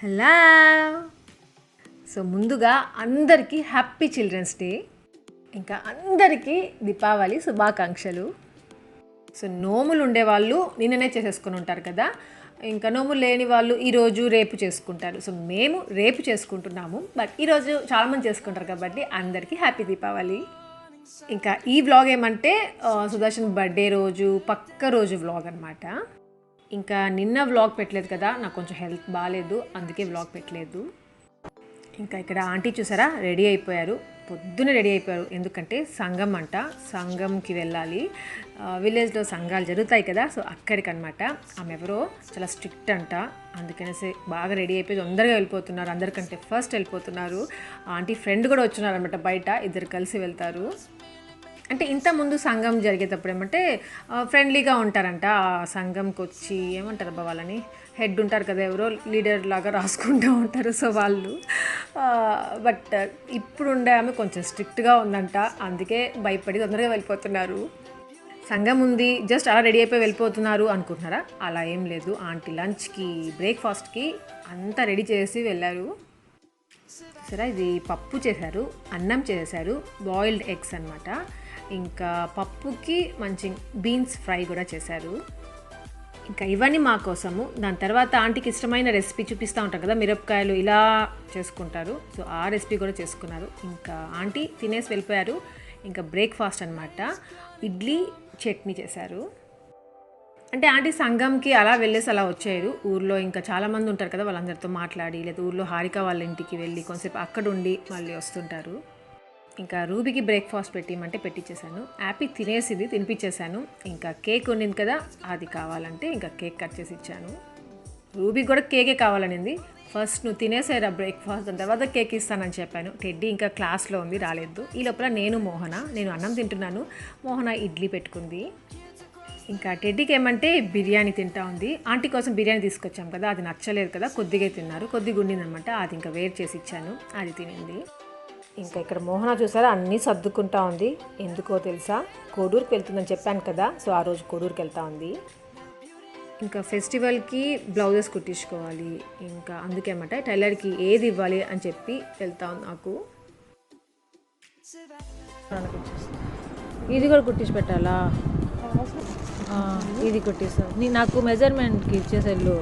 Hello. So ముందుగా అందరికీ happy children's day, ఇంకా అందరికీ దీపావళి శుభాకాంక్షలు. సో నోములు ఉండేవాళ్ళు నిన్ననే చేసేసుకొని ఉంటారు కదా, ఇంకా నోములు లేని వాళ్ళు ఈరోజు రేపు చేసుకుంటారు. సో మేము రేపు చేసుకుంటున్నాము, బట్ ఈరోజు చాలామంది చేసుకుంటారు కాబట్టి అందరికీ హ్యాపీ దీపావళి. ఇంకా ఈ వ్లాగ్ ఏమంటే సుదర్శన్ బర్త్డే రోజు పక్క రోజు వ్లాగ్ అనమాట. ఇంకా నిన్న వ్లాగ్ పెట్టలేదు కదా, నాకు కొంచెం హెల్త్ బాగాలేదు, అందుకే వ్లాగ్ పెట్టలేదు. ఇంకా ఇక్కడ ఆంటీ చూసారా రెడీ అయిపోయారు, పొద్దున్నే రెడీ అయిపోయారు. ఎందుకంటే సంఘం అంట, సంఘంకి వెళ్ళాలి. విలేజ్లో సంఘాలు జరుగుతాయి కదా, సో అక్కడికనమాట. ఆమె ఎవరో చాలా స్ట్రిక్ట్ అంట, అందుకనేసి బాగా రెడీ అయిపోయి తొందరగా వెళ్ళిపోతున్నారు. అందరికంటే ఫస్ట్ వెళ్ళిపోతున్నారు. ఆంటీ ఫ్రెండ్ కూడా వచ్చున్నారు అనమాట, బయట ఇద్దరు కలిసి వెళ్తారు. అంటే ఇంతకుముందు సంఘం జరిగేటప్పుడు ఏమంటే ఫ్రెండ్లీగా ఉంటారంట. ఆ సంఘంకి వచ్చి ఏమంటారు అబ్బా వాళ్ళని, హెడ్ ఉంటారు కదా, ఎవరో లీడర్ లాగా రాసుకుంటూ ఉంటారు. సో వాళ్ళు బట్ ఇప్పుడు ఉండే ఆమె కొంచెం స్ట్రిక్ట్గా ఉందంట, అందుకే భయపడి తొందరగా వెళ్ళిపోతున్నారు. సంఘం ఉంది, జస్ట్ అలా రెడీ అయిపోయి వెళ్ళిపోతున్నారు అనుకుంటున్నారా? అలా ఏం లేదు. ఆంటీ లంచ్కి బ్రేక్ఫాస్ట్కి అంతా రెడీ చేసి వెళ్ళారు. సరే, ఇది పప్పు చేశారు, అన్నం చేశారు, బాయిల్డ్ ఎగ్స్ అనమాట. ఇంకా పప్పుకి మంచి బీన్స్ ఫ్రై కూడా చేశారు. ఇంకా ఇవన్నీ మా కోసము. దాని తర్వాత ఆంటీకి ఇష్టమైన రెసిపీ చూపిస్తూ ఉంటారు కదా, మిరపకాయలు ఇలా చేసుకుంటారు. సో ఆ రెసిపీ కూడా చేసుకున్నారు. ఇంకా ఆంటీ తినేసి వెళ్ళిపోయారు. ఇంకా బ్రేక్ఫాస్ట్ అనమాట, ఇడ్లీ చట్నీ చేశారు. అంటే ఆంటీ సంఘంకి అలా వెళ్ళేసి అలా వచ్చారు. ఊర్లో ఇంకా చాలామంది ఉంటారు కదా, వాళ్ళందరితో మాట్లాడి, లేదా ఊర్లో హారిక వాళ్ళ ఇంటికి వెళ్ళి కొంచెంసేపు అక్కడ ఉండి మళ్ళీ వస్తుంటారు. ఇంకా రూబీకి బ్రేక్ఫాస్ట్ పెట్టిమంటే పెట్టించేసాను. యాపీ తినేసింది, తినిపించేశాను. ఇంకా కేక్ ఉండింది కదా, అది కావాలంటే ఇంకా కేక్ కట్ చేసి ఇచ్చాను. రూబీ కూడా కేకే కావాలనింది. ఫస్ట్ నువ్వు తినేసారా బ్రేక్ఫాస్ట్, దాని తర్వాత కేక్ ఇస్తానని చెప్పాను. టెడ్డీ ఇంకా క్లాస్లో ఉంది, రాలేదు. ఈ లోపల నేను అన్నం తింటున్నాను, మోహన ఇడ్లీ పెట్టుకుంది. ఇంకా టెడ్డీకి ఏమంటే బిర్యానీ తింటా ఉంది. ఆంటీ కోసం బిర్యానీ తీసుకొచ్చాం కదా, అది నచ్చలేదు కదా, కొద్దిగా తిన్నారు, కొద్దిగా ఉండిందనమాట. అది ఇంకా వేడి చేసి ఇచ్చాను, అది తినింది. ఇంకా ఇక్కడ మోహన చూసారా అన్నీ సర్దుకుంటా ఉంది. ఎందుకో తెలుసా, కోడూరుకి వెళ్తుందని చెప్పాను కదా, సో ఆ రోజు కోడూరుకి వెళ్తా ఉంది. ఇంకా ఫెస్టివల్కి బ్లౌజెస్ కుట్టించుకోవాలి, ఇంకా అందుకేమాట టైలర్కి ఏది ఇవ్వాలి అని చెప్పి వెళ్తా ఉంది. నాకు ఇది కూడా కుట్టించి పెట్టాలా? ఇది కుట్టిస్తాను, నాకు మెజర్మెంట్కి ఇచ్చేసెళ్ళు.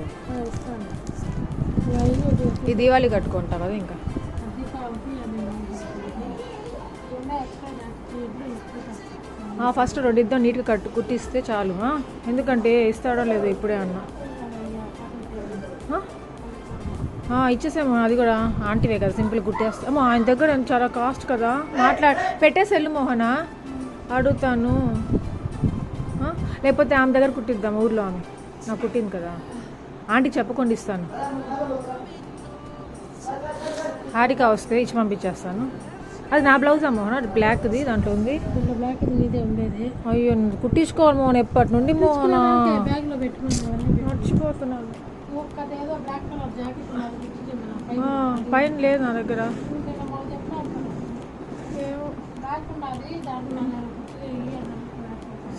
ఈ దీవాలి కట్టుకుంటా కదా, ఇంకా ఫస్ట్ రెండిద్దాం నీట్గా కుట్టిస్తే చాలు. ఎందుకంటే ఇస్తాడో లేదో ఇప్పుడే అన్నా. ఇచ్చేసాము, అది కూడా ఆంటీవే కదా, సింపుల్ కుట్టేస్తాము. ఆయన దగ్గర చాలా కాస్ట్ కదా, పెట్టేసి వెళ్ళు మోహన, అడుగుతాను. లేకపోతే ఆమె దగ్గర కుట్టిద్దాం, ఊర్లో ఆమె నాకు కుట్టింది కదా, ఆంటీకి చెప్పకుండా ఇస్తాను. హారిక వస్తే ఇచ్చి పంపించేస్తాను. అది నా బ్లౌజ్ మోహన్, అది బ్లాక్ది దాంట్లో ఉంది. అయ్యో కుట్టించుకోవాలి మోహన్, ఎప్పటి నుండి మోహన్ మర్చిపోతున్నాను. పైన లేదు నా దగ్గర.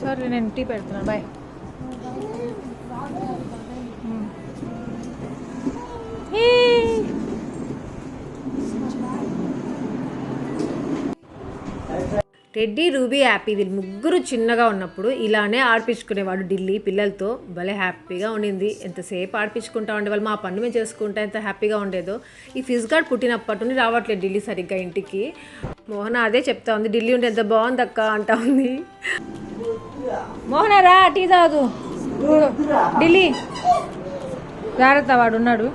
సరే నేను టీ పెడుతున్నాను, బాయ్. టెడ్డీ, రూబీ, యాపీ వీళ్ళు ముగ్గురు చిన్నగా ఉన్నప్పుడు ఇలానే ఆడిపించుకునేవాడు ఢిల్లీ పిల్లలతో. భలే హ్యాపీగా ఉండింది, ఎంతసేపు ఆడిపించుకుంటా ఉండేవాళ్ళు. మా పన్ను మేము చేసుకుంటా ఎంత హ్యాపీగా ఉండేదో. ఈ ఫిజ్ గార్డ్ పుట్టినప్పటి నుండి రావట్లేదు ఢిల్లీ సరిగ్గా ఇంటికి. మోహన అదే చెప్తా ఉంది, ఢిల్లీ ఉంటే ఎంత బాగుంది అక్క అంటా ఉంది. మోహన రా, టీ తాగు. ఢిల్లీ జాగ్రత్త, వాడు ఉన్నాడు.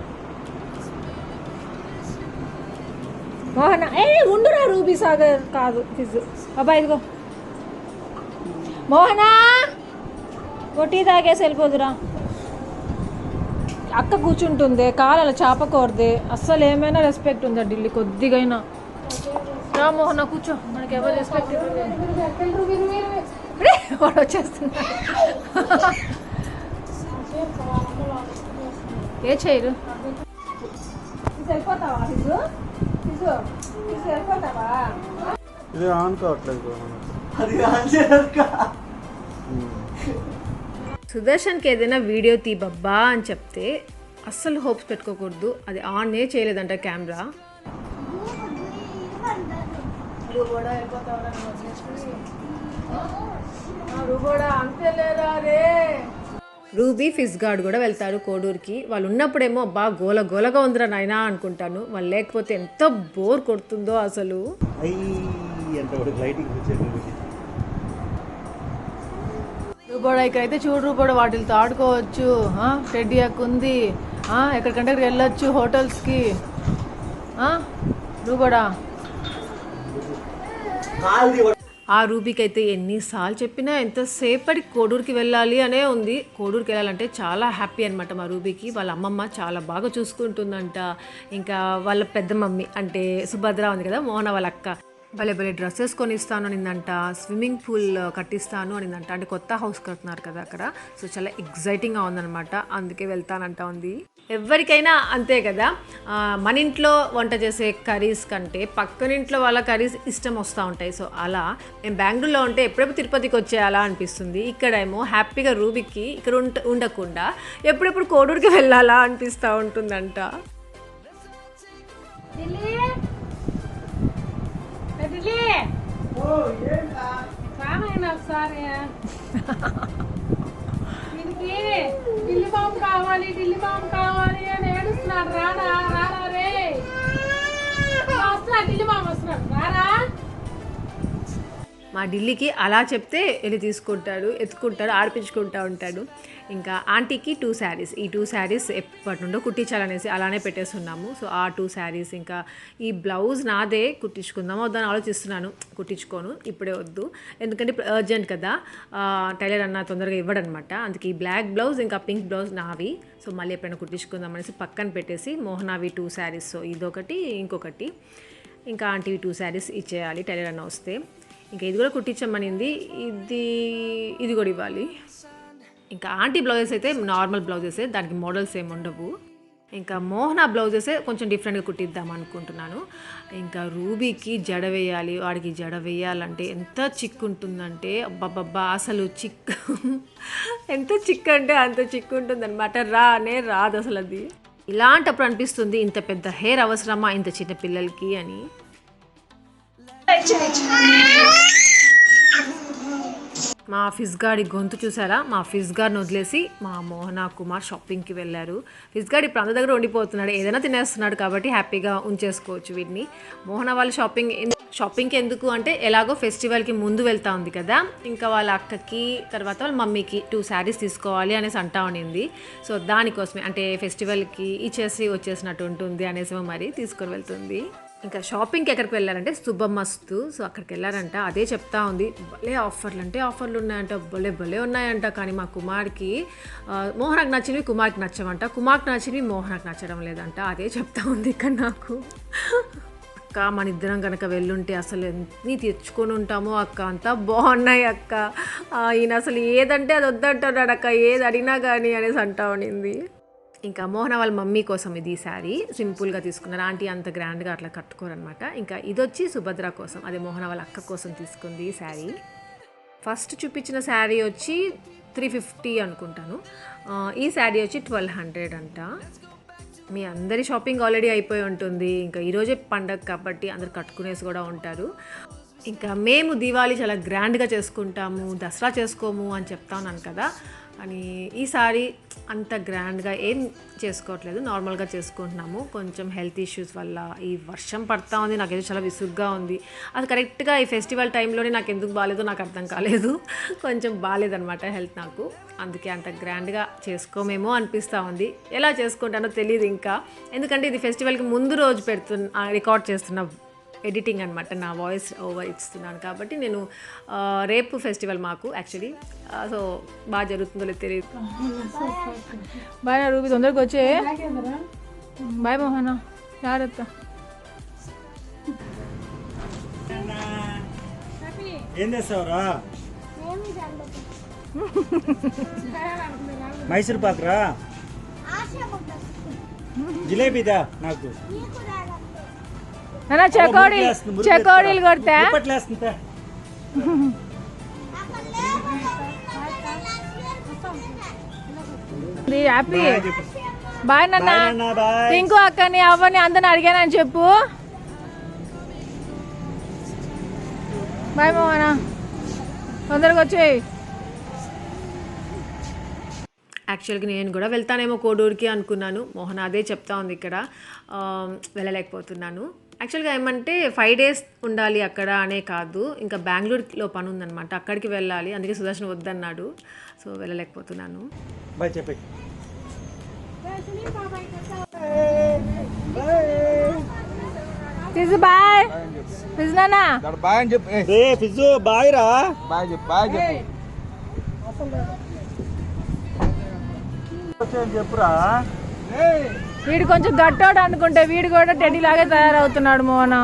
మోహన ఉండురా, రూబీ సాగర్ కాదు ఫిజ్. అబ్బాయి ఇదిగో మోహనా, టీ తాగేసి వెళ్ళిపోదురా. అక్క కూర్చుంటుంది, కాలు చాపకూడదే, అస్సలు ఏమైనా రెస్పెక్ట్ ఉందా ఢిల్లీ కొద్దిగైనా? రా మోహన కూర్చో, మనకి ఎవరు రెస్పెక్ట్ వాడు వచ్చేస్తున్నా. ఏ చేయరు, వెళ్ళిపోతావా ఫిజు? వెళ్ళిపోతావా? ఇది ఆన్ కావట్లేదు. సుదర్శన్కి ఏదైనా వీడియో తీ బబ్బా అని చెప్తే అస్సలు హోప్స్ పెట్టుకోకూడదు, అది ఆనే చేయలేదంట కెమెరా. రూబీ ఫిజ్ గార్డ్ కూడా వెళ్తారు కోడూరుకి. వాళ్ళు ఉన్నప్పుడేమో అబ్బా గోల గోలగా ఉందిరా నాయనా అనుకుంటాను, వాళ్ళు లేకపోతే ఎంత బోర్ కొడుతుందో అసలు. రూపాడు ఇక్కడైతే చూడు రూపాడు వాటితో ఆడుకోవచ్చు, టెడ్డీ అక్క ఉంది, ఎక్కడికంటే వెళ్ళొచ్చు హోటల్స్కి. రూపాడా ఆ రూబీకి అయితే ఎన్నిసార్లు చెప్పినా ఎంతసేపటి కోడూరుకి వెళ్ళాలి అనే ఉంది. కోడూరుకి వెళ్ళాలంటే చాలా హ్యాపీ అనమాట మా రూబీకి. వాళ్ళ అమ్మమ్మ చాలా బాగా చూసుకుంటుందంట. ఇంకా వాళ్ళ పెద్ద మమ్మీ అంటే సుభద్ర ఉంది కదా, మోహన వాళ్ళ అక్క, భలే భలే డ్రెస్సెస్ కొనిస్తాను అనిందంట, స్విమ్మింగ్ పూల్ కట్టిస్తాను అనిందంట. అంటే కొత్త హౌస్ కడుతున్నారు కదా అక్కడ, సో చాలా ఎగ్జైటింగ్గా ఉందన్నమాట, అందుకే వెళ్తానంట ఉంది. ఎవరికైనా అంతే కదా, మన ఇంట్లో వంట చేసే కర్రీస్ కంటే పక్కనింట్లో వాళ్ళ కర్రీస్ ఇష్టం వస్తూ ఉంటాయి. సో అలా మేము బెంగళూరులో ఉంటే ఎప్పుడెప్పుడు తిరుపతికి వచ్చేయాలా అనిపిస్తుంది. ఇక్కడేమో హ్యాపీగా రూబీకి ఇక్కడ ఉండకుండా ఎప్పుడెప్పుడు కోడూరుకి వెళ్ళాలా అనిపిస్తూ ఉంటుందంట. ఒకసారి దీనికి ఢిల్లీ బాంబు కావాలి, ఢిల్లీ బాంబు కావాలి అని ఏడుస్తున్నాడు. రారా రారా రే, వస్తున్నాడు ఢిల్లీ బాంబు వస్తున్నాడు, రారా. మా ఢిల్లీకి అలా చెప్తే వెళ్ళి తీసుకుంటాడు, ఎత్తుకుంటాడు, ఆడిపించుకుంటూ ఉంటాడు. ఇంకా ఆంటీకి 2 శారీస్, ఈ 2 శారీస్ ఎప్పటి నుండో కుట్టించాలనేసి అలానే పెట్టేస్తున్నాము. సో ఆ 2 శారీస్, ఇంకా ఈ బ్లౌజ్ నాదే, కుట్టించుకుందామో వద్దని ఆలోచిస్తున్నాను. కుట్టించుకోను ఇప్పుడే, వద్దు, ఎందుకంటే ఇప్పుడు అర్జెంట్ కదా, టైలర్ అన్న తొందరగా ఇవ్వడనమాట. అందుకే ఈ బ్లాక్ బ్లౌజ్ ఇంకా పింక్ బ్లౌజ్ నావి. సో మళ్ళీ ఎప్పుడైనా కుట్టించుకుందాం అనేసి పక్కన పెట్టేసి మోహనావి 2 శారీస్, సో ఇదొకటి ఇంకొకటి, ఇంకా ఆంటీవి 2 శారీస్ ఇచ్చేయాలి టైలర్ అన్న వస్తే. ఇంకా ఇది కూడా కుట్టించమనింది, ఇది కూడా ఇవ్వాలి. ఇంకా ఆంటీ బ్లౌజెస్ అయితే నార్మల్ బ్లౌజెసే, దానికి మోడల్స్ ఏమి ఉండవు. ఇంకా మోహన బ్లౌజెసే కొంచెం డిఫరెంట్గా కుట్టిద్దాం అనుకుంటున్నాను. ఇంకా రూబీకి జడ వేయాలి, వాడికి జడ వేయాలంటే ఎంత చిక్కు ఉంటుందంటే అబ్బబ్బబ్బా, అసలు ఎంత చిక్కు అంటే అంత చిక్కు ఉంటుందన్నమాట, రాదు అసలు. అది ఇలాంటప్పుడు అనిపిస్తుంది ఇంత పెద్ద హెయిర్ అవసరమా ఇంత చిన్న పిల్లలకి అని. మా ఫిజ్ గాడి గొంతు చూసారా, మా ఫిజ్ గాడిని వదిలేసి మా మోహన కుమార్ షాపింగ్కి వెళ్ళారు. ఫిజ్ గాడి ఇప్పుడు అందరి దగ్గర ఉండిపోతున్నాడు, ఏదైనా తినేస్తున్నాడు కాబట్టి హ్యాపీగా ఉంచేసుకోవచ్చు వీడిని. మోహన వాళ్ళు షాపింగ్కి ఎందుకు అంటే ఎలాగో ఫెస్టివల్కి ముందు వెళ్తా ఉంది కదా, ఇంకా వాళ్ళ అక్కకి తర్వాత వాళ్ళ మమ్మీకి 2 శారీస్ తీసుకోవాలి అనేసి అంటా ఉండింది. సో దానికోసమే, అంటే ఫెస్టివల్కి ఇచ్చేసి వచ్చేసినట్టు ఉంటుంది అనేసి మరి తీసుకొని వెళ్తుంది. ఇంకా షాపింగ్కి ఎక్కడికి వెళ్ళారంటే శుభమస్తు, సో అక్కడికి వెళ్ళారంట. అదే చెప్తా ఉంది, భలే ఆఫర్లు అంటే ఆఫర్లు ఉన్నాయంట, భలే ఉన్నాయంట. కానీ మా కుమార్కి మోహనకు నచ్చినవి కుమార్కి నచ్చవంట, కుమార్కి నచ్చినవి మోహనకు నచ్చడం లేదంట. అదే చెప్తా ఉంది ఇక్కడ నాకు. అక్క మన ఇద్దరం కనుక వెళ్ళుంటే అసలు ఎన్ని తెచ్చుకొని ఉంటామో అక్క, అంతా బాగున్నాయి అక్క, ఈయన అసలు ఏదంటే అది వద్దంటున్నాడు అక్క, ఏది అడిగినా కానీ అనేసి అంటా ఉండింది. ఇంకా మోహన వాళ్ళ మమ్మీ కోసం ఇది శారీ సింపుల్గా తీసుకున్నారు, ఆంటీ అంత గ్రాండ్గా అట్లా కట్టుకోరనమాట. ఇంకా ఇది వచ్చి సుభద్ర కోసం, అదే మోహన వాళ్ళ అక్క కోసం తీసుకుంది ఈ శారీ. ఫస్ట్ చూపించిన శారీ వచ్చి 350 అనుకుంటాను, ఈ శారీ వచ్చి 1200 అంట. మీ అందరి షాపింగ్ ఆల్రెడీ అయిపోయి ఉంటుంది, ఇంకా ఈరోజే పండగ కాబట్టి అందరు కట్టుకునేసి కూడా ఉంటారు. ఇంకా మేము దీవాళీ చాలా గ్రాండ్గా చేసుకుంటాము, దసరా చేసుకోము అని చెప్తా ఉన్నాను కదా, అని ఈసారి అంత గ్రాండ్గా ఏం చేసుకోవట్లేదు, నార్మల్గా చేసుకుంటున్నాము. కొంచెం హెల్త్ ఇష్యూస్ వల్ల ఈ వర్షం పడతా ఉంది, నాకైతే చాలా విసుగ్గా ఉంది. అది కరెక్ట్గా ఈ ఫెస్టివల్ టైంలోనే నాకు ఎందుకు బాగాలేదో నాకు అర్థం కాలేదు, కొంచెం బాగాలేదనమాట హెల్త్ నాకు, అందుకే అంత గ్రాండ్గా చేసుకోమేమో అనిపిస్తూ ఉంది. ఎలా చేసుకుంటానో తెలియదు ఇంకా, ఎందుకంటే ఇది ఫెస్టివల్కి ముందు రోజు రికార్డ్ చేస్తున్న ఎడిటింగ్ అనమాట, నా వాయిస్ ఓవర్ ఇస్తున్నాను కాబట్టి. నేను రేపు ఫెస్టివల్ మాకు యాక్చువల్లీ, సో బాగా జరుగుతుందో లేదు తెలియదు. బాయ్ రూబీ, తొందరగా వచ్చే. బాయ్ మోహన, జాగ్రత్త. ఏం చేస్తావురా? మైసూర్ పాకురా, జిలేబీదా నాకు చెకోడీలు కొడతా. హ్యాపీ బాయ్ నాన్న. బాయ్ నాన్న, బాయ్. పింకు అక్కని అవ్వని అందరిని అడిగానని చెప్పు. బాయ్ మోహన, తొందరగా వచ్చేయి. యాక్చువల్గా నేను కూడా వెళ్తానేమో కోడూరుకి అనుకున్నాను. మోహన్ అదే చెప్తా ఉంది ఇక్కడ. వెళ్ళలేకపోతున్నాను. యాక్చువల్గా ఏమంటే 5 days ఉండాలి అక్కడ అనే కాదు, ఇంకా బెంగళూరులో పని ఉందన్నమాట, అక్కడికి వెళ్ళాలి. అందుకే సుదర్శన్ వద్దన్నాడు. సో వెళ్ళలేకపోతున్నాను. బాయ్ చెప్పి. ఫిజు బాయ్. ఫిజు నాన్న బాయ్ అని చెప్పు. రే ఫిజు బాయ్ రా. బాయ్ చెప్పు, బాయ్ చెప్పు. చెప్పురా. వీడు కొంచెం గట్టోడు అనుకుంటే వీడు కూడా టెడ్డీ లాగే తయారవుతున్నాడు మోహన.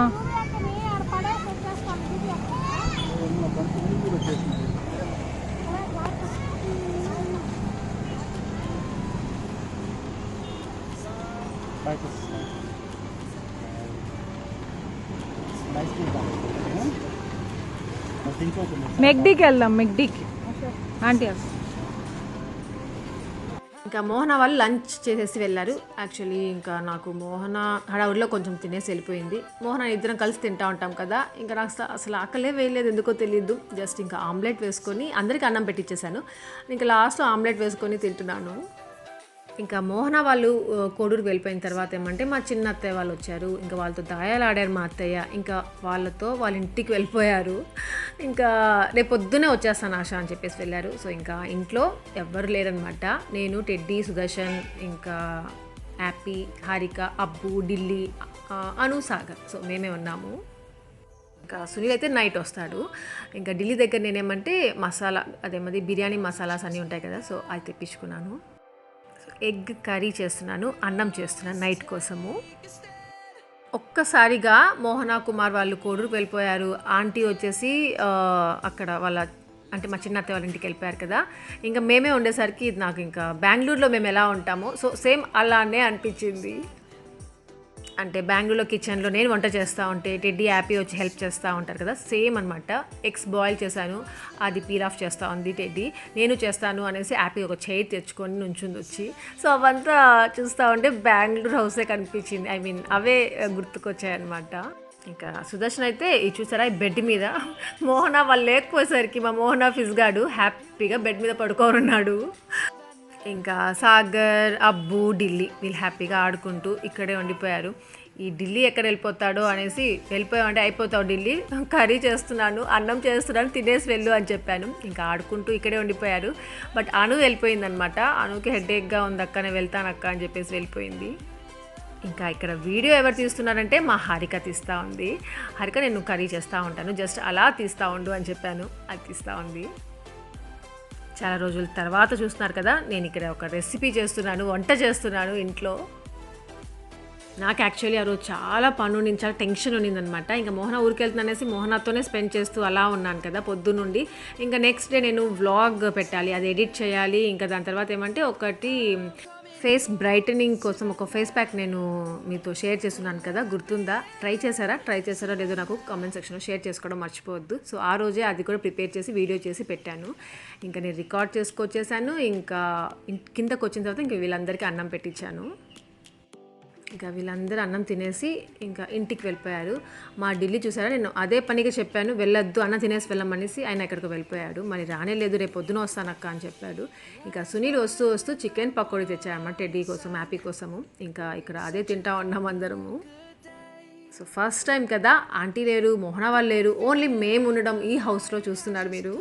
మెగ్డీకి వెళ్దాం, మెగ్డీకి. ఆంటీ ఇంకా మోహన వాళ్ళు లంచ్ చేసేసి వెళ్ళారు. యాక్చువల్లీ ఇంకా నాకు మోహన హడావుడిలో కొంచెం తినేసి వెళ్ళిపోయింది. మోహన ఇద్దరం కలిసి తింటా ఉంటాం కదా, ఇంకా నాకు అసలు ఆకలే వేయలేదు, ఎందుకో తెలియదు. జస్ట్ ఇంకా ఆమ్లెట్ వేసుకొని అందరికీ అన్నం పెట్టించేసాను. ఇంకా లాస్ట్లో ఆమ్లెట్ వేసుకొని తింటున్నాను. ఇంకా మోహన వాళ్ళు కోడూరుకి వెళ్ళిపోయిన తర్వాత ఏమంటే మా చిన్న అత్తయ్య వాళ్ళు వచ్చారు. ఇంకా వాళ్ళతో దాయాలు ఆడారు మా అత్తయ్య. ఇంకా వాళ్ళతో వాళ్ళ ఇంటికి వెళ్ళిపోయారు. ఇంకా రేపు పొద్దునే వచ్చేస్తాను ఆశ అని చెప్పేసి వెళ్ళారు. సో ఇంకా ఇంట్లో ఎవ్వరు లేరనమాట. నేను, టెడ్డీ, సుదర్శన్, ఇంకా హ్యాపీ, హారిక, అబ్బు, ఢిల్లీ, అను, సాగర్. సో మేమే ఉన్నాము. ఇంకా సునీల్ అయితే నైట్ వస్తాడు. ఇంకా ఢిల్లీ దగ్గర నేనేమంటే మసాలా అదేమది బిర్యానీ మసాలాస్ అన్నీ ఉంటాయి కదా, సో అది తెప్పించుకున్నాను. ఎగ్ కర్రీ చేస్తున్నాను, అన్నం చేస్తున్నాను నైట్ కోసము. ఒక్కసారిగా మోహన కుమార్ వాళ్ళు కోడూరుకు వెళ్ళిపోయారు. ఆంటీ వచ్చేసి అక్కడ వాళ్ళ అంటే మా చిన్న అత్తయ్య వాళ్ళ ఇంటికి వెళ్ళిపోయారు కదా. ఇంకా మేమే ఉండేసరికి నాకు ఇంకా బెంగళూరులో మేము ఎలా ఉంటామో సో సేమ్ అలానే అనిపించింది. అంటే బెంగళూరులో కిచెన్లో నేను వంట చేస్తూ ఉంటే టెడ్డీ హ్యాపీ వచ్చి హెల్ప్ చేస్తూ ఉంటారు కదా, సేమ్ అనమాట. ఎగ్స్ బాయిల్ చేశాను, అది పీల్ ఆఫ్ చేస్తూ ఉంది టెడ్డీ. నేను చేస్తాను అనేసి హ్యాపీ ఒక చైర్ తెచ్చుకొని నుంచుంది వచ్చి. సో అవంతా చూస్తూ ఉంటే బెంగళూరు హౌసే కనిపించింది. ఐ మీన్ అవే గుర్తుకొచ్చాయన్నమాట. ఇంకా సుదర్శన్ అయితే ఇది చూసారా, ఈ బెడ్ మీద మోహన వాళ్ళు లేకపోయేసరికి మా మోహన ఫిజ్గాడు హ్యాపీగా బెడ్ మీద పడుకొని ఉన్నాడు. ఇంకా సాగర్, అబ్బు, ఢిల్లీ వీళ్ళు హ్యాపీగా ఆడుకుంటూ ఇక్కడే ఉండిపోయారు. ఈ ఢిల్లీ ఎక్కడ వెళ్ళిపోతాడో అనేసి వెళ్ళిపోయామంటే అయిపోతావు ఢిల్లీ, కర్రీ చేస్తున్నాను, అన్నం చేస్తున్నాను, తినేసి వెళ్ళు అని చెప్పాను. ఇంకా ఆడుకుంటూ ఇక్కడే ఉండిపోయారు. బట్ అను వెళ్ళిపోయిందనమాట. అనుకి హెడేక్గా ఉంది అక్క, నేను వెళ్తాను అక్క అని చెప్పేసి వెళ్ళిపోయింది. ఇంకా ఇక్కడ వీడియో ఎవరు తీస్తున్నారంటే మా హారిక తీస్తూ ఉంది. హారిక నేను కర్రీ చేస్తూ ఉంటాను, జస్ట్ అలా తీస్తూ ఉండు అని చెప్పాను, అది తీస్తూ ఉంది. చాలా రోజుల తర్వాత చూస్తున్నారు కదా, నేను ఇక్కడ ఒక రెసిపీ చేస్తున్నాను, వంట చేస్తున్నాను ఇంట్లో. నాకు యాక్చువల్లీ ఆ రోజు చాలా పని ఉండి చాలా టెన్షన్ ఉండిందనమాట. ఇంకా మోహన ఊరికి వెళ్తున్నాను అనేసి మోహనతోనే స్పెండ్ చేస్తూ అలా ఉన్నాను కదా పొద్దున్నుండి. ఇంకా నెక్స్ట్ డే నేను వ్లాగ్ పెట్టాలి, అది ఎడిట్ చేయాలి. ఇంకా దాని తర్వాత ఏమంటే ఒకటి ఫేస్ బ్రైటనింగ్ కోసం ఒక ఫేస్ ప్యాక్ నేను మీతో షేర్ చేస్తున్నాను కదా, గుర్తుందా? ట్రై చేశారో లేదో నాకు కామెంట్ సెక్షన్లో షేర్ చేసుకోవడం మర్చిపోవద్దు. సో ఆ రోజే అది కూడా ప్రిపేర్ చేసి వీడియో చేసి పెట్టాను. ఇంకా నేను రికార్డ్ చేసుకొచ్చేసాను. ఇంకా కిందకు వచ్చిన తర్వాత ఇంక వీళ్ళందరికీ అన్నం పెట్టించాను. ఇంకా వీళ్ళందరూ అన్నం తినేసి ఇంకా ఇంటికి వెళ్ళిపోయారు. మా ఢిల్లీ చూసారా, నేను అదే పనిగా చెప్పాను వెళ్ళొద్దు, అన్నం తినేసి వెళ్ళమనేసి ఆయన ఎక్కడికి వెళ్ళిపోయాడు. మరి రానే లేదు, రేపు పొద్దున వస్తానక్క అని చెప్పాడు. ఇంకా సునీల్ వస్తూ వస్తూ చికెన్ పకోడీ తెచ్చారన్నమాట టెడ్డీ కోసం, హ్యాపీ కోసము. ఇంకా ఇక్కడ అదే తింటా ఉన్నాం అందరము. సో ఫస్ట్ టైం కదా, ఆంటీ లేరు, మోహన వాళ్ళు లేరు, ఓన్లీ మేము ఉండడం ఈ హౌస్లో చూస్తున్నారు మీరు.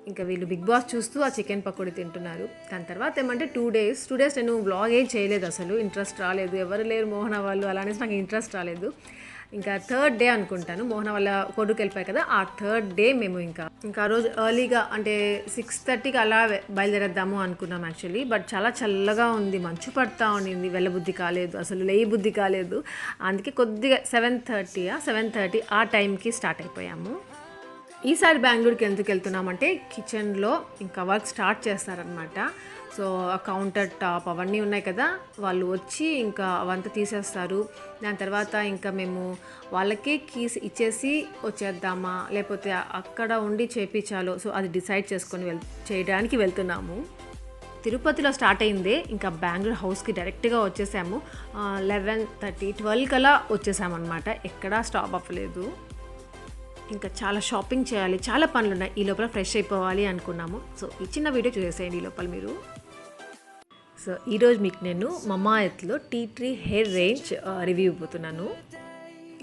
ఇంకా వీళ్ళు బిగ్ బాస్ చూస్తూ ఆ చికెన్ పకోడీ తింటున్నారు. దాని తర్వాత ఏమంటే 2 days నేను వ్లాగ్ ఏం చేయలేదు, అసలు ఇంట్రెస్ట్ రాలేదు. ఎవరు లేరు మోహన వాళ్ళు, అలానేసి నాకు ఇంట్రెస్ట్ రాలేదు. ఇంకా 3rd day అనుకుంటాను మోహన వాళ్ళ కొడుకు వెళ్ళిపోయాయి కదా, ఆ 3rd day మేము ఇంకా ఆ రోజు ఎర్లీగా అంటే 6:30కి అలా బయలుదేరేద్దాము అనుకున్నాం యాక్చువల్లీ. బట్ చాలా చల్లగా ఉంది, మంచు పడతా ఉండింది, వెళ్ళబుద్ధి కాలేదు, అసలు లేయబుద్ధి కాలేదు. అందుకే కొద్దిగా 7:30 ఆ టైంకి స్టార్ట్ అయిపోయాము. ఈసారి బెంగళూరుకి ఎందుకు వెళ్తున్నామంటే కిచెన్లో ఇంకా వర్క్ స్టార్ట్ చేస్తారనమాట. సో ఆ కౌంటర్ టాప్ అవన్నీ ఉన్నాయి కదా, వాళ్ళు వచ్చి ఇంకా అవంతా తీసేస్తారు. దాని తర్వాత ఇంకా మేము వాళ్ళకే కీస్ ఇచ్చేసి వచ్చేద్దామా లేకపోతే అక్కడ ఉండి చేయించాలో, సో అది డిసైడ్ చేసుకొని చేయడానికి వెళ్తున్నాము. తిరుపతిలో స్టార్ట్ అయిందే ఇంకా బెంగళూరు హౌస్కి డైరెక్ట్గా వచ్చేసాము. 11:30, 12 కల్లా వచ్చేసామన్నమాట. ఎక్కడా స్టాప్ అవ్వలేదు. ఇంకా చాలా షాపింగ్ చేయాలి, చాలా పనులు ఉన్నాయి. ఈ లోపల ఫ్రెష్ అయిపోవాలి అనుకున్నాము. సో ఈ చిన్న వీడియో చూసేసేయండి ఈ లోపల మీరు. సో ఈరోజు మీకు నేను మమా ఎర్త్లో tea tree hair range review ఇవ్వబోతున్నాను.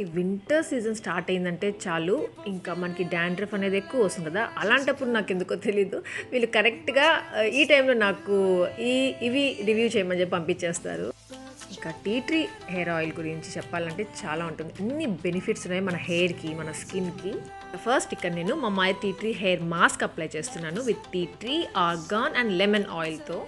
ఈ వింటర్ సీజన్ స్టార్ట్ అయిందంటే చాలు ఇంకా మనకి డాండ్రఫ్ అనేది ఎక్కువ వస్తుంది కదా. అలాంటప్పుడు నాకు ఎందుకో తెలీదు, వీళ్ళు కరెక్ట్గా ఈ టైంలో నాకు ఇవి రివ్యూ చేయమని చెప్పి పంపించేస్తారు. ఇంకా టీ ట్రీ హెయిర్ ఆయిల్ గురించి చెప్పాలంటే చాలా ఉంటుంది. అన్ని బెనిఫిట్స్ ఉన్నాయి మన హెయిర్కి, మన స్కిన్కి. ఫస్ట్ ఇక్కడ నేను Mamaearth tea tree hair mask apply చేస్తున్నాను with tea tree, argan and lemon ఆయిల్తో.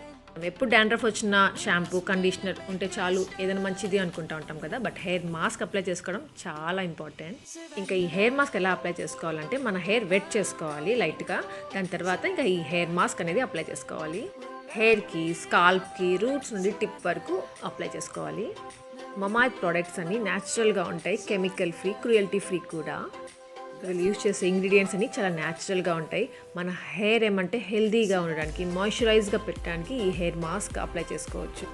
ఎప్పుడు డాండ్రఫ్ వచ్చిన షాంపూ, కండిషనర్ ఉంటే చాలు, ఏదైనా మంచిది అనుకుంటా ఉంటాం కదా. బట్ హెయిర్ మాస్క్ అప్లై చేసుకోవడం చాలా ఇంపార్టెంట్. ఇంకా ఈ హెయిర్ మాస్క్ ఎలా అప్లై చేసుకోవాలంటే మన హెయిర్ వెట్ చేసుకోవాలి లైట్గా. దాని తర్వాత ఇంకా ఈ హెయిర్ మాస్క్ అనేది అప్లై చేసుకోవాలి. హెయిర్కి, స్కాల్ప్కి, రూట్స్ నుండి టిప్ వరకు అప్లై చేసుకోవాలి. మమా ఎర్త్ ప్రోడక్ట్స్ అన్నీ న్యాచురల్గా ఉంటాయి, కెమికల్ ఫ్రీ, క్రూయల్టీ ఫ్రీ కూడా. వీళ్ళు యూజ్ చేసే ఇంగ్రీడియంట్స్ అన్ని చాలా న్యాచురల్గా ఉంటాయి. మన హెయిర్ ఏమంటే హెల్దీగా ఉండడానికి, మాయిశ్చరైజ్గా పెట్టడానికి ఈ హెయిర్ మాస్క్ అప్లై చేసుకోవచ్చు.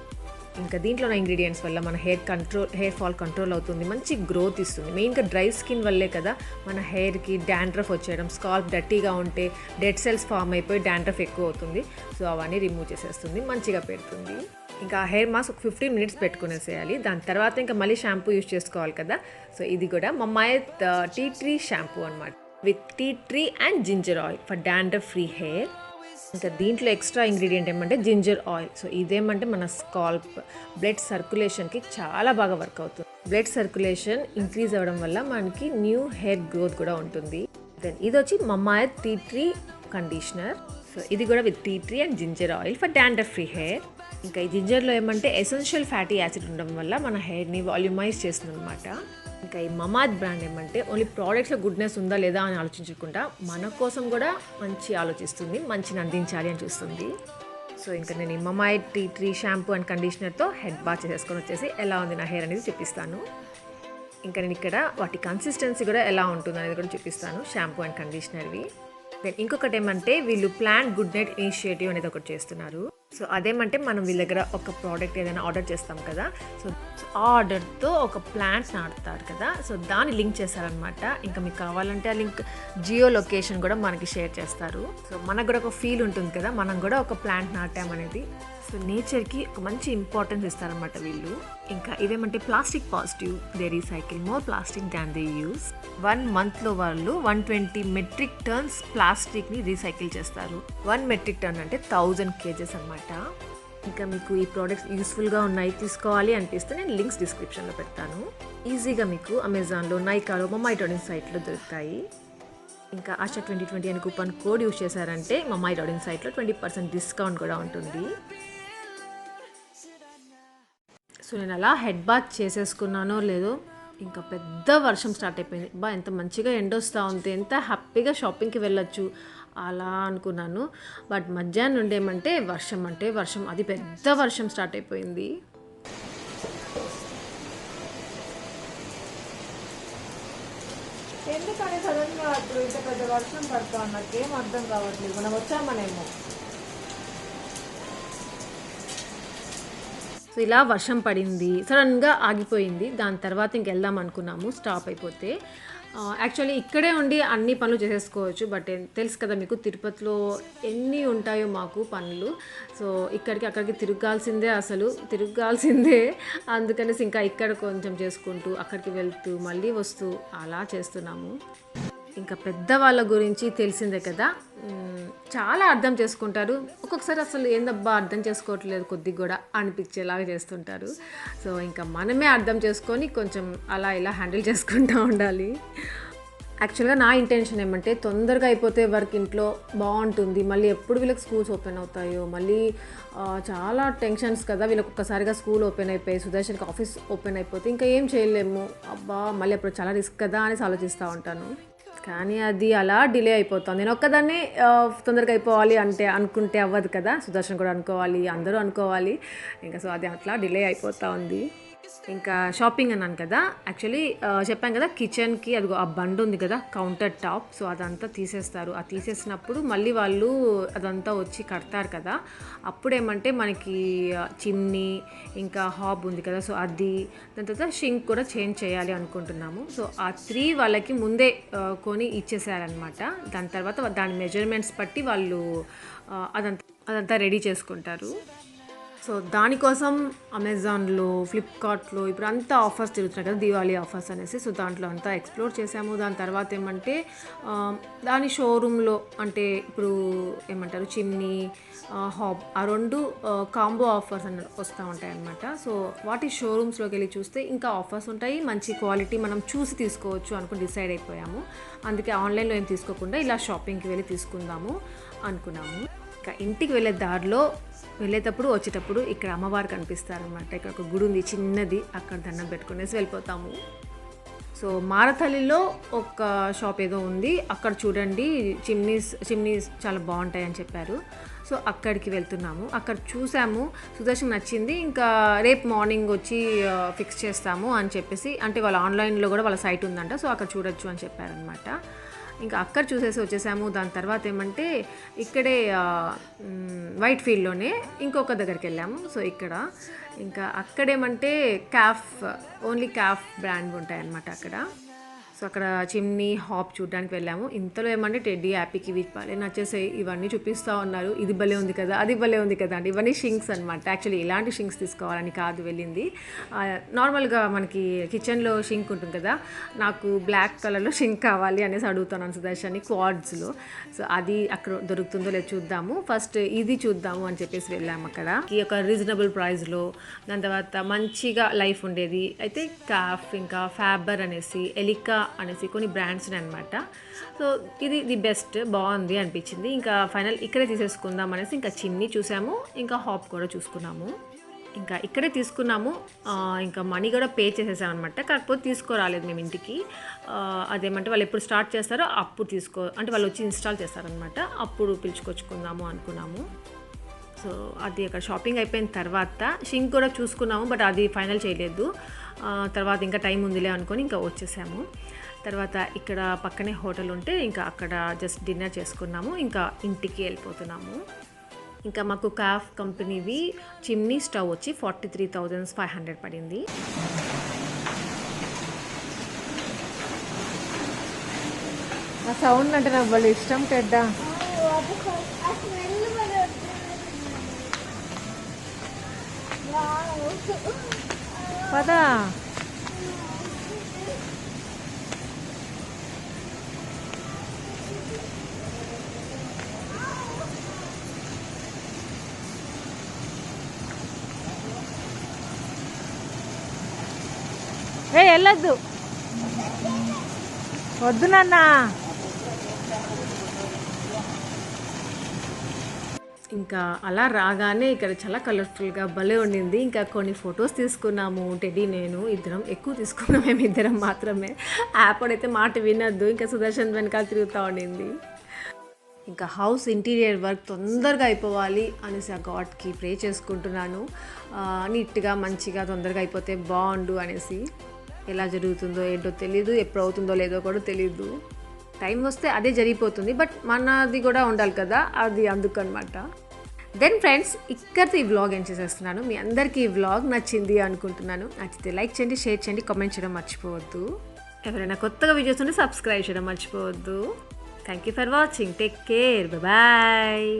ఇంకా దీంట్లో ఉన్న ఇంగ్రీడియంట్స్ వల్ల మన హెయిర్ ఫాల్ కంట్రోల్ అవుతుంది, మంచి గ్రోత్ ఇస్తుంది. మెయిన్గా డ్రై స్కిన్ వల్లే కదా మన హెయిర్కి డాండ్రఫ్ వచ్చేయడం, స్కాల్ప్ డర్టీగా ఉంటే డెడ్ సెల్స్ ఫామ్ అయిపోయి డాండ్రఫ్ ఎక్కువ అవుతుంది. సో అవన్నీ రిమూవ్ చేసేస్తుంది, మంచిగా పెడుతుంది. ఇంకా హెయిర్ మాస్క్ ఒక 15 మినిట్స్ పెట్టుకునేసేయాలి. దాని తర్వాత ఇంకా మళ్ళీ షాంపూ యూజ్ చేసుకోవాలి కదా. సో ఇది కూడా Mamaearth tea tree shampoo అనమాట, with tea tree and ginger oil for dandruff free hair. ఇంకా దీంట్లో ఎక్స్ట్రా ఇంగ్రీడియంట్ ఏమంటే జింజర్ ఆయిల్. సో ఇదేమంటే మన స్కాల్ప్ బ్లడ్ సర్క్యులేషన్కి చాలా బాగా వర్క్ అవుతుంది. బ్లడ్ సర్క్యులేషన్ ఇంక్రీజ్ అవ్వడం వల్ల మనకి న్యూ హెయిర్ గ్రోత్ కూడా ఉంటుంది. దెన్ ఇది వచ్చి Mamaearth tea tree conditioner. So ఇది కూడా with tea tree and ginger oil for dandruff free hair. ఇంకా ఈ జింజర్లో ఏమంటే ఎసెన్షియల్ ఫ్యాటీ యాసిడ్ ఉండడం వల్ల మన హెయిర్ని వాల్యూమైజ్ చేస్తుంది అనమాట. ఇంకా ఈ మమా ఎర్త్ బ్రాండ్ ఏమంటే ఓన్లీ ప్రోడక్ట్స్లో గుడ్నెస్ ఉందా లేదా అని ఆలోచించకుండా మన కోసం కూడా మంచి ఆలోచిస్తుంది, మంచిని అందించాలి అని చూస్తుంది. సో ఇంకా నేను ఈ Mamaearth tea tree shampoo and కండిషనర్తో హెడ్ బాత్ చేసుకొని వచ్చేసి ఎలా ఉంది నా హెయిర్ అనేది చూపిస్తాను. ఇంకా నేను ఇక్కడ వాటి కన్సిస్టెన్సీ కూడా ఎలా ఉంటుంది అనేది కూడా చూపిస్తాను, షాంపూ అండ్ కండిషనర్వి. దెన్ ఇంకొకటి ఏమంటే వీళ్ళు ప్లాంట్ గుడ్ నైట్ ఇనిషియేటివ్ అనేది ఒకటి చేస్తున్నారు. సో అదేమంటే మనం వీళ్ళ దగ్గర ఒక ప్రోడక్ట్ ఏదైనా ఆర్డర్ చేస్తాం కదా. సో ఆ ఆర్డర్తో ఒక ప్లాంట్ నాటుతారు కదా. సో దాన్ని లింక్ చేస్తారనమాట. ఇంకా మీకు కావాలంటే ఆ లింక్ జియో లొకేషన్ కూడా మనకి షేర్ చేస్తారు. సో మనకు కూడా ఒక ఫీల్ ఉంటుంది కదా, మనం కూడా ఒక ప్లాంట్ నాటామనేది. సో నేచర్కి ఒక మంచి ఇంపార్టెన్స్ ఇస్తారనమాట వీళ్ళు. ఇంకా ఇదేమంటే plastic positive, they recycle more plastic than they use. 1 monthలో వాళ్ళు 120 మెట్రిక్ టన్స్ ప్లాస్టిక్ని రీసైకిల్ చేస్తారు. 1 మెట్రిక్ టన్ అంటే 1000 kgs అనమాట. ఇంకా మీకు ఈ ప్రోడక్ట్స్ యూస్ఫుల్గా ఉన్నాయి, తీసుకోవాలి అనిపిస్తే నేను లింక్స్ డిస్క్రిప్షన్లో పెడతాను. ఈజీగా మీకు అమెజాన్లో, నైకాలో, మమా ఎర్త్ సైట్లో దొరుకుతాయి. ఇంకా ఆశా 2020 అని కూపన్ కోడ్ యూజ్ చేశారంటే మమా ఎర్త్ సైట్లో 20% డిస్కౌంట్ కూడా ఉంటుంది. సో నేను అలా హెడ్ బాత్ చేసేసుకున్నానో లేదో ఇంకా పెద్ద వర్షం స్టార్ట్ అయిపోయింది. ఎంత మంచిగా ఎండ వస్తూ ఉంది, ఎంత హ్యాపీగా షాపింగ్కి వెళ్ళొచ్చు అలా అనుకున్నాను. బట్ మధ్యాహ్నం నుండి ఏమంటే వర్షం, అది పెద్ద వర్షం స్టార్ట్ అయిపోయింది. ఎందుకని సడన్గా అప్పుడు ఇంత పెద్ద వర్షం పడుతూ నాకేం అర్థం కావట్లేదు. మనం వచ్చామనేమో. సో ఇలా వర్షం పడింది, సడన్గా ఆగిపోయింది. దాని తర్వాత ఇంకెళ్దాం అనుకున్నాము, స్టాప్ అయిపోతే. యాక్చువల్లీ ఇక్కడే ఉండి అన్ని పనులు చేసేసుకోవచ్చు. బట్ తెలుసు కదా మీకు తిరుపతిలో ఎన్ని ఉంటాయో మాకు పనులు. సో ఇక్కడికి అక్కడికి తిరగాల్సిందే. అందుకనేసి ఇంకా ఇక్కడ కొంచెం చేసుకుంటూ అక్కడికి వెళ్తూ మళ్ళీ వస్తూ అలా చేస్తున్నాము. ఇంకా పెద్దవాళ్ళ గురించి తెలిసిందే కదా, చాలా అర్థం చేసుకుంటారు. ఒక్కొక్కసారి అసలు ఏందబ్బా అర్థం చేసుకోవట్లేదు కొద్దిగా కూడా అనిపించేలాగా చేస్తుంటారు. సో ఇంకా మనమే అర్థం చేసుకొని కొంచెం అలా ఇలా హ్యాండిల్ చేసుకుంటూ ఉండాలి. యాక్చువల్గా నా ఇంటెన్షన్ ఏమంటే తొందరగా అయిపోతే వర్క్ ఇంట్లో బాగుంటుంది. మళ్ళీ ఎప్పుడు వీళ్ళకి స్కూల్స్ ఓపెన్ అవుతాయో, మళ్ళీ చాలా టెన్షన్స్ కదా. వీళ్ళకి ఒక్కసారిగా స్కూల్ ఓపెన్ అయిపోయి సుదర్శన్కి ఆఫీస్ ఓపెన్ అయిపోతే ఇంకా ఏం చేయలేము. అబ్బా మళ్ళీ అప్పుడు చాలా రిస్క్ కదా అనేసి ఆలోచిస్తూ ఉంటాను. కానీ అది అలా డిలే అయిపోతుంది. నేను ఒక్కదాన్నే తొందరగా అయిపోవాలి అనుకుంటే అవ్వదు కదా. సుదర్శన్ కూడా అనుకోవాలి, అందరూ అనుకోవాలి. ఇంకా సో అది అట్లా డిలే అయిపోతూ ఉంది. ఇంకా షాపింగ్ అన్నాను కదా, యాక్చువల్లీ చెప్పాను కదా కిచెన్కి అదిగో ఆ బండ్ ఉంది కదా కౌంటర్ టాప్, సో అదంతా తీసేస్తారు. ఆ తీసేసినప్పుడు మళ్ళీ వాళ్ళు అదంతా వచ్చి కడతారు కదా, అప్పుడేమంటే మనకి చిమ్నీ ఇంకా హాబ్ ఉంది కదా, సో అది దాని తర్వాత షింక్ కూడా చేంజ్ చేయాలి అనుకుంటున్నాము. సో ఆ 3 వాళ్ళకి ముందే కొని ఇచ్చేసారనమాట. దాని తర్వాత దాని మెజర్మెంట్స్ బట్టి వాళ్ళు అదంతా రెడీ చేసుకుంటారు. సో దానికోసం అమెజాన్లో, ఫ్లిప్కార్ట్లో ఇప్పుడు అంతా ఆఫర్స్ తిరుగుతున్నాయి కదా, దివాళీ ఆఫర్స్ అనేసి. సో దాంట్లో అంతా ఎక్స్ప్లోర్ చేసాము. దాని తర్వాత ఏమంటే దాని షోరూంలో అంటే ఇప్పుడు ఏమంటారు చిమ్నీ, హాబ్ ఆ 2 కాంబో ఆఫర్స్ అని వస్తూ ఉంటాయి అన్నమాట. సో వాటి షోరూమ్స్లోకి వెళ్ళి చూస్తే ఇంకా ఆఫర్స్ ఉంటాయి, మంచి క్వాలిటీ మనం చూసి తీసుకోవచ్చు అనుకుని డిసైడ్ అయిపోయాము. అందుకే ఆన్లైన్లో ఏం తీసుకోకుండా ఇలా షాపింగ్కి వెళ్ళి తీసుకుందాము అనుకున్నాము. ఇంకా ఇంటికి వెళ్ళే దారిలో వెళ్ళేటప్పుడు వచ్చేటప్పుడు ఇక్కడ అమ్మవారు కనిపిస్తారనమాట. ఇక్కడ ఒక గుడి ఉంది చిన్నది, అక్కడ దండం పెట్టుకునేసి వెళ్ళిపోతాము. సో మారతల్లిలో ఒక షాప్ ఏదో ఉంది, అక్కడ చూడండి చిమ్నీస్ చాలా బాగుంటాయి అని చెప్పారు. సో అక్కడికి వెళ్తున్నాము. అక్కడ చూసాము, సుదర్శన్ నచ్చింది. ఇంకా రేపు మార్నింగ్ వచ్చి ఫిక్స్ చేస్తాము అని చెప్పేసి, అంటే వాళ్ళ ఆన్లైన్లో కూడా వాళ్ళ సైట్ ఉందంట, సో అక్కడ చూడొచ్చు అని చెప్పారనమాట. ఇంకా అక్కడ చూసేసి వచ్చేసాము. దాని తర్వాత ఏమంటే ఇక్కడే వైట్ ఫీల్డ్లోనే ఇంకొక దగ్గరికి వెళ్ళాము. సో ఇక్కడ ఇంకా అక్కడేమంటే ఓన్లీ క్యాఫ్ బ్రాండ్ ఉంటాయన్నమాట అక్కడ. సో అక్కడ చిమ్నీ, హాబ్ చూడడానికి వెళ్ళాము. ఇంతలో ఏమంటే టెడ్డీ హ్యాపీకి వీటి భలే నచ్చేసాయి. ఇవన్నీ చూపిస్తూ ఉన్నారు, ఇది భలే ఉంది కదా, అది భలే ఉంది కదా అంటే ఇవన్నీ షింక్స్ అనమాట. యాక్చువల్లీ ఇలాంటి షింక్స్ తీసుకోవాలని కాదు వెళ్ళింది. నార్మల్గా మనకి కిచెన్లో షింక్ ఉంటుంది కదా, నాకు బ్లాక్ కలర్లో షింక్ కావాలి అనేసి అడుగుతున్నాను సుదర్శన్ని క్వాడ్స్లో. సో అది అక్కడ దొరుకుతుందో లేదో చూద్దాము, ఫస్ట్ ఇది చూద్దాము అని చెప్పేసి వెళ్ళాము. అక్కడ ఈ ఒక రీజనబుల్ ప్రైస్లో, దాని తర్వాత మంచిగా లైఫ్ ఉండేది అయితే కాఫ్, ఇంకా ఫ్యాబర్ అనేసి, ఎలికా అనేసి కొన్ని బ్రాండ్స్ అనమాట. సో ఇది ది బెస్ట్, బాగుంది అనిపించింది. ఇంకా ఫైనల్ ఇక్కడే తీసేసుకుందాం అనేసి ఇంకా చిమ్నీ చూసాము, ఇంకా హాబ్ కూడా చూసుకున్నాము. ఇంకా ఇక్కడే తీసుకున్నాము. ఇంకా మనీ కూడా పే చేసేసాం అనమాట. కాకపోతే తీసుకోరాలేదు మేము ఇంటికి. అదేమంటే వాళ్ళు ఎప్పుడు స్టార్ట్ చేస్తారో అప్పుడు అంటే వాళ్ళు వచ్చి ఇన్స్టాల్ చేస్తారనమాట, అప్పుడు పిలుచుకొచ్చుకుందాము అనుకున్నాము. సో అది అక్కడ షాపింగ్ అయిపోయిన తర్వాత షింక్ కూడా చూసుకున్నాము, బట్ అది ఫైనల్ చేయలేదు. తర్వాత ఇంకా టైం ఉందిలే అనుకొని ఇంకా వచ్చేసాము. తర్వాత ఇక్కడ పక్కనే హోటల్ ఉంటే ఇంకా అక్కడ జస్ట్ డిన్నర్ చేసుకున్నాము, ఇంకా ఇంటికి వెళ్ళిపోతున్నాము. ఇంకా మాకు కాఫ్ కంపెనీవి చిమ్నీ స్టవ్ వచ్చి 43,500 పడింది. ఆ సౌండ్ అంటే నాకు భలే ఇష్టం టెడ్డా. పదా వెళ్ళొద్దు, వద్దు నాన్న. ఇంకా అలా రాగానే ఇక్కడ చాలా కలర్ఫుల్గా భలే ఉండింది. ఇంకా కొన్ని ఫొటోస్ తీసుకున్నాము, టెడ్డీ నేను ఇద్దరం. ఎక్కువ తీసుకున్నాం మేము ఇద్దరం మాత్రమే. యాప్ అయితే మాట వినద్దు, ఇంకా సుదర్శన్ వెనకాల తిరుగుతూ ఉండింది. ఇంకా హౌస్ ఇంటీరియర్ వర్క్ తొందరగా అయిపోవాలి అనేసి ఆ గాడ్కి ప్రే చేసుకుంటున్నాను. నీట్గా మంచిగా తొందరగా అయిపోతే బాగుండు అనేసి. ఎలా జరుగుతుందో ఏంటో తెలీదు, ఎప్పుడు అవుతుందో లేదో కూడా తెలీదు. టైం వస్తే అదే జరిగిపోతుంది, బట్ మనది కూడా ఉండాలి కదా, అది అందుకనమాట. దెన్ ఫ్రెండ్స్, ఇక్కడితో ఈ వ్లాగ్ ఏం చేసేస్తున్నాను. మీ అందరికీ ఈ వ్లాగ్ నచ్చింది అనుకుంటున్నాను. నచ్చితే లైక్ చేయండి, షేర్ చేయండి, కామెంట్ చేయడం మర్చిపోవద్దు. ఎవరైనా కొత్తగా వీడియోస్ ఉంటే సబ్స్క్రైబ్ చేయడం మర్చిపోవద్దు. Thank you for watching. Take care. Bye.